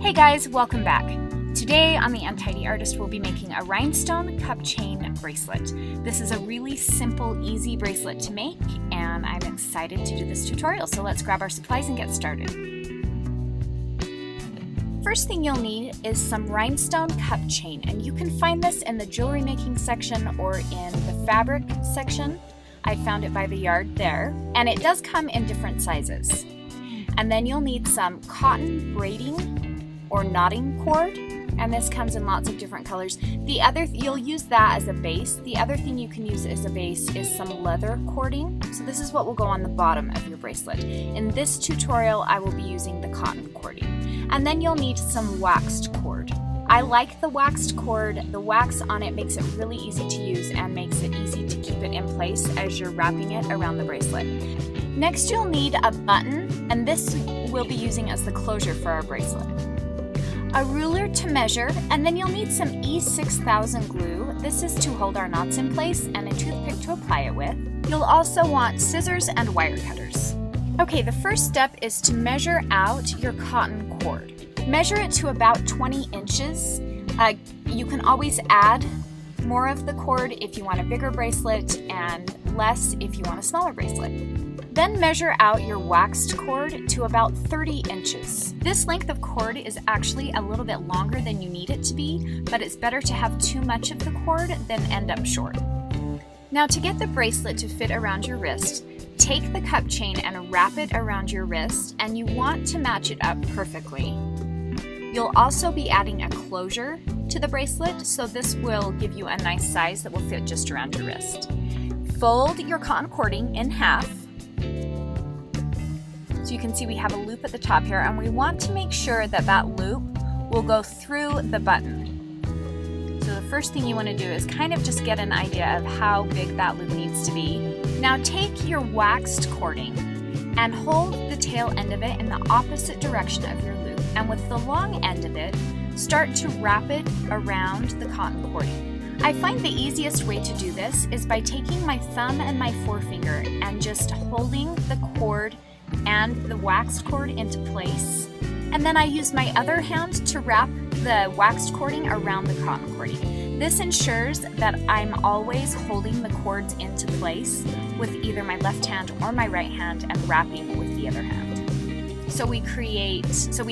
Hey guys, welcome back. Today on The Untidy Artist, we'll be making a rhinestone cup chain bracelet. This is a really simple, easy bracelet to make, and I'm excited to do this tutorial. So let's grab our supplies and get started. First thing you'll need is some rhinestone cup chain, and you can find this in the jewelry making section or in the fabric section. I found it by the yard there, and it does come in different sizes. And then you'll need some cotton braiding or knotting cord, and this comes in lots of different colors. You'll use that as a base. The other thing you can use as a base is some leather cording. So this is what will go on the bottom of your bracelet. In this tutorial, I will be using the cotton cording. And then you'll need some waxed cord. I like the waxed cord. The wax on it makes it really easy to use and makes it easy to keep it in place as you're wrapping it around the bracelet. Next, you'll need a button, and this we'll be using as the closure for our bracelet. A ruler to measure, and then you'll need some E6000 glue. This is to hold our knots in place, and a toothpick to apply it with. You'll also want scissors and wire cutters. Okay, the first step is to measure out your cotton cord. Measure it to about 20 inches. You can always add more of the cord if you want a bigger bracelet and less if you want a smaller bracelet. Then measure out your waxed cord to about 30 inches. This length of cord is actually a little bit longer than you need it to be, but it's better to have too much of the cord than end up short. Now, to get the bracelet to fit around your wrist, take the cup chain and wrap it around your wrist, and you want to match it up perfectly. You'll also be adding a closure to the bracelet, so this will give you a nice size that will fit just around your wrist. Fold your cotton cording in half. So you can see we have a loop at the top here, and we want to make sure that that loop will go through the button. So the first thing you want to do is kind of just get an idea of how big that loop needs to be. Now take your waxed cording and hold the tail end of it in the opposite direction of your loop, and with the long end of it, start to wrap it around the cotton cording. I find the easiest way to do this is by taking my thumb and my forefinger and just holding the cord and the waxed cord into place, and then I use my other hand to wrap the waxed cording around the cotton cording. This ensures that I'm always holding the cords into place with either my left hand or my right hand and wrapping with the other hand. So we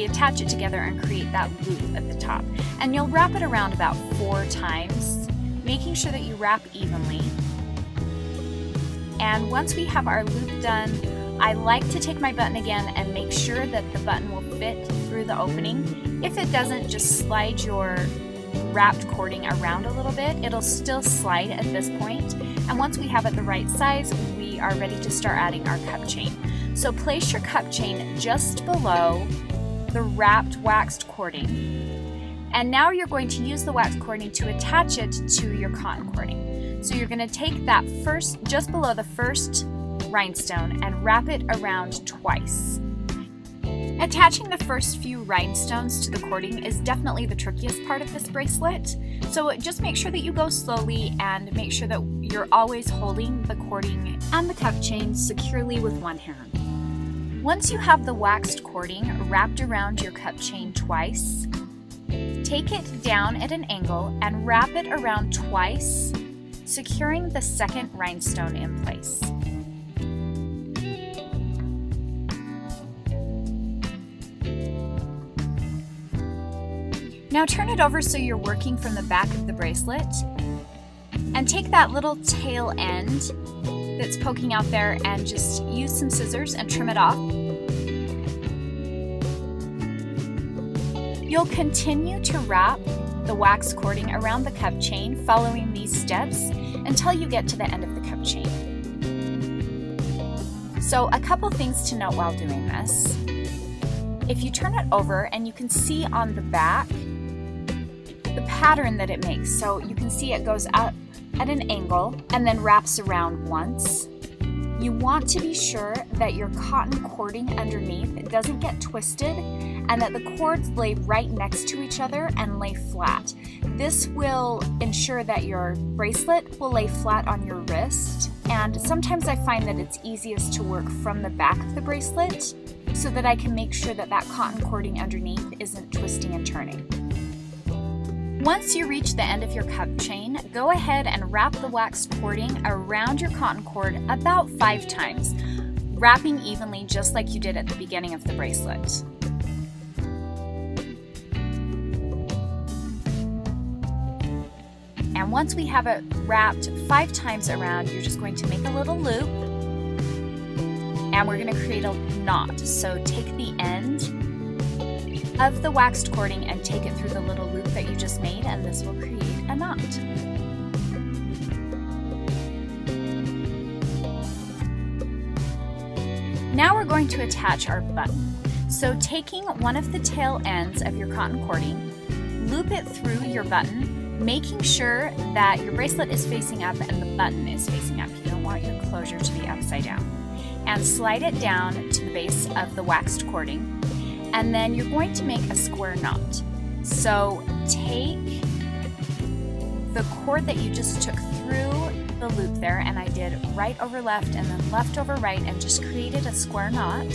attach it together and create that loop at the top. And you'll wrap it around about 4 times, making sure that you wrap evenly. And once we have our loop done, I like to take my button again and make sure that the button will fit through the opening. If it doesn't, just slide your wrapped cording around a little bit. It'll still slide at this point. And once we have it the right size, we are ready to start adding our cup chain. So place your cup chain just below the wrapped waxed cording. And now you're going to use the waxed cording to attach it to your cotton cording. So you're going to take that just below the first rhinestone and wrap it around twice. Attaching the first few rhinestones to the cording is definitely the trickiest part of this bracelet, so just make sure that you go slowly and make sure that you're always holding the cording and the cup chain securely with one hand. Once you have the waxed cording wrapped around your cup chain twice, take it down at an angle and wrap it around twice, securing the second rhinestone in place. Now turn it over so you're working from the back of the bracelet, and take that little tail end that's poking out there and just use some scissors and trim it off. You'll continue to wrap the wax cording around the cup chain following these steps until you get to the end of the cup chain. So a couple things to note while doing this. If you turn it over, and you can see on the back the pattern that it makes. So you can see it goes out at an angle and then wraps around once. You want to be sure that your cotton cording underneath doesn't get twisted and that the cords lay right next to each other and lay flat. This will ensure that your bracelet will lay flat on your wrist, and sometimes I find that it's easiest to work from the back of the bracelet so that I can make sure that that cotton cording underneath isn't twisting and turning. Once you reach the end of your cup chain, go ahead and wrap the waxed cording around your cotton cord about 5 times, wrapping evenly just like you did at the beginning of the bracelet. And once we have it wrapped 5 times around, you're just going to make a little loop, and we're going to create a knot. So take the end of the waxed cording and take it through the little loop that you just made, and this will create a knot. Now we're going to attach our button. So taking one of the tail ends of your cotton cording, loop it through your button, making sure that your bracelet is facing up and the button is facing up. You don't want your closure to be upside down. And slide it down to the base of the waxed cording. And then you're going to make a square knot. So take the cord that you just took through the loop there, and I did right over left and then left over right and just created a square knot.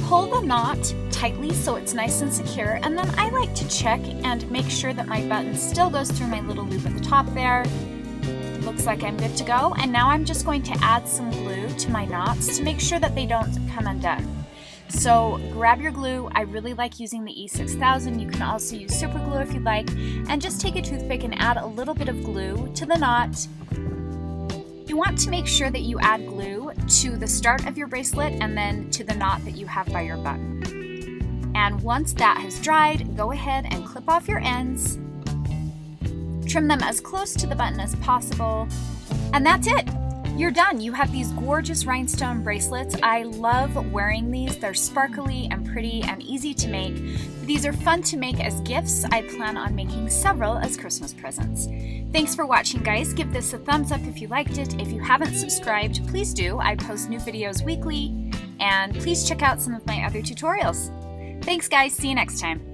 Pull the knot tightly so it's nice and secure, and then I like to check and make sure that my button still goes through my little loop at the top there. Looks like I'm good to go, and now I'm just going to add some glue to my knots to make sure that they don't come undone. So grab your glue. I really like using the E6000. You can also use super glue if you'd like, and just take a toothpick and add a little bit of glue to the knot. You want to make sure that you add glue to the start of your bracelet and then to the knot that you have by your button. And once that has dried, go ahead and clip off your ends. Trim them as close to the button as possible, and that's it. You're done. You have these gorgeous rhinestone bracelets. I love wearing these. They're sparkly and pretty and easy to make. These are fun to make as gifts. I plan on making several as Christmas presents. Thanks for watching, guys. Give this a thumbs up if you liked it. If you haven't subscribed, please do. I post new videos weekly, and please check out some of my other tutorials. Thanks, guys. See you next time.